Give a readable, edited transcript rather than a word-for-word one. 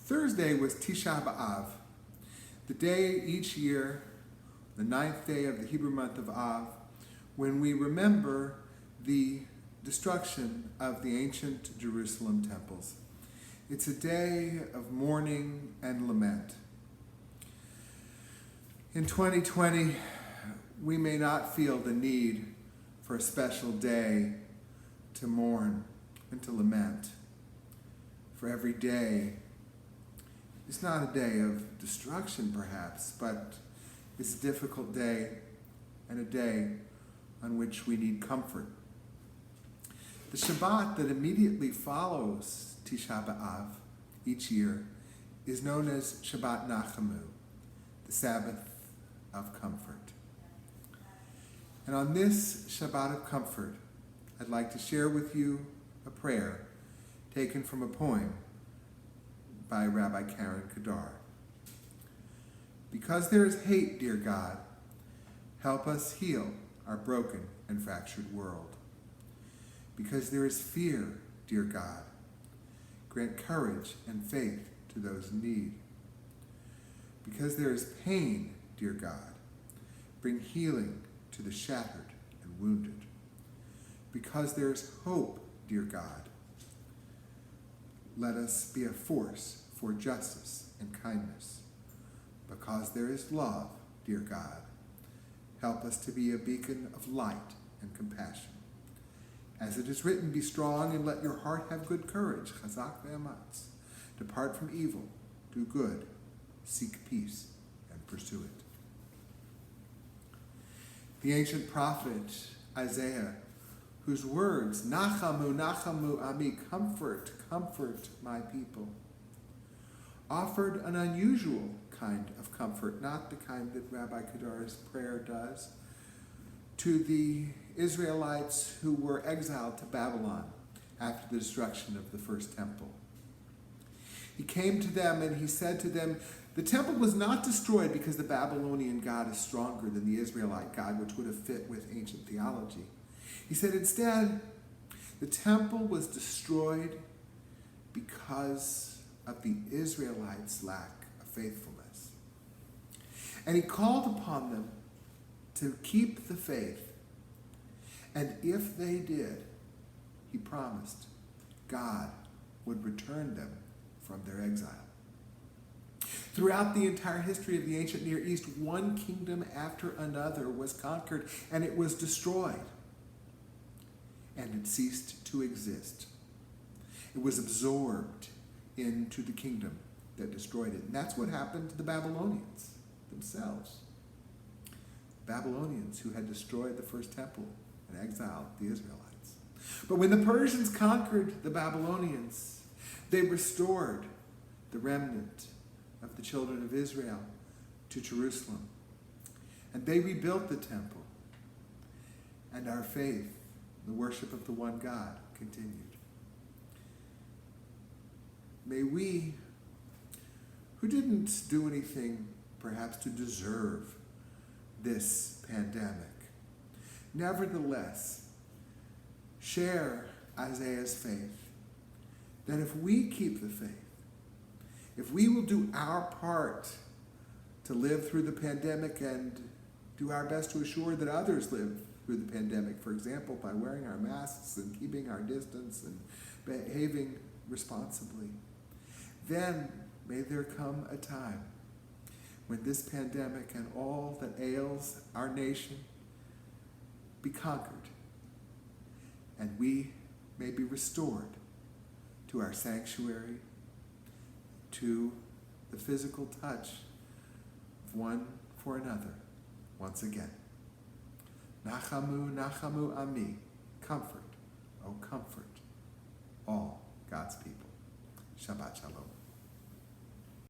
Thursday was Tisha B'Av, the day each year, the 9th day of the Hebrew month of Av, when we remember the destruction of the ancient Jerusalem temples. It's a day of mourning and lament. In 2020, we may not feel the need for a special day to mourn and to lament. For every day, it's not a day of destruction perhaps, but it's a difficult day and a day on which we need comfort. The Shabbat that immediately follows Tisha B'Av each year is known as Shabbat Nachamu, the Sabbath of comfort. And on this Shabbat of comfort, I'd like to share with you a prayer taken from a poem by Rabbi Karen Kadar. Because there is hate, dear God, help us heal our broken and fractured world. Because there is fear, dear God, grant courage and faith to those in need. Because there is pain, dear God, bring healing to the shattered and wounded. Because there is hope, dear God, let us be a force for justice and kindness. Because there is love, dear God, help us to be a beacon of light and compassion. As it is written, be strong and let your heart have good courage. Chazak ve'amatz. Depart from evil, do good, seek peace, and pursue it. The ancient prophet Isaiah, whose words, Nachamu, Nachamu, Ami, comfort, comfort my people, offered an unusual kind of comfort, not the kind that Rabbi Kadar's prayer does, to the Israelites who were exiled to Babylon after the destruction of the first temple. He came to them and he said to them, the temple was not destroyed because the Babylonian God is stronger than the Israelite God, which would have fit with ancient theology. He said instead, the temple was destroyed because of the Israelites' lack of faithfulness. And he called upon them to keep the faith. And if they did, he promised God would return them from their exile. Throughout the entire history of the ancient Near East, one kingdom after another was conquered, and it was destroyed. And it ceased to exist. It was absorbed into the kingdom that destroyed it. And that's what happened to the Babylonians themselves. Babylonians who had destroyed the first temple and exiled the Israelites. But when the Persians conquered the Babylonians, they restored the remnant of the children of Israel to Jerusalem. And they rebuilt the temple. And our faith, the worship of the one God, continued. May we, who didn't do anything perhaps to deserve this pandemic, nevertheless share Isaiah's faith, that if we keep the faith, if we will do our part to live through the pandemic and do our best to assure that others live through the pandemic, for example, by wearing our masks and keeping our distance and behaving responsibly, then may there come a time when this pandemic and all that ails our nation be conquered, and we may be restored to our sanctuary, to the physical touch of one for another once again. Nachamu, Nachamu, Ami, comfort, oh comfort, all God's people. Shabbat Shalom.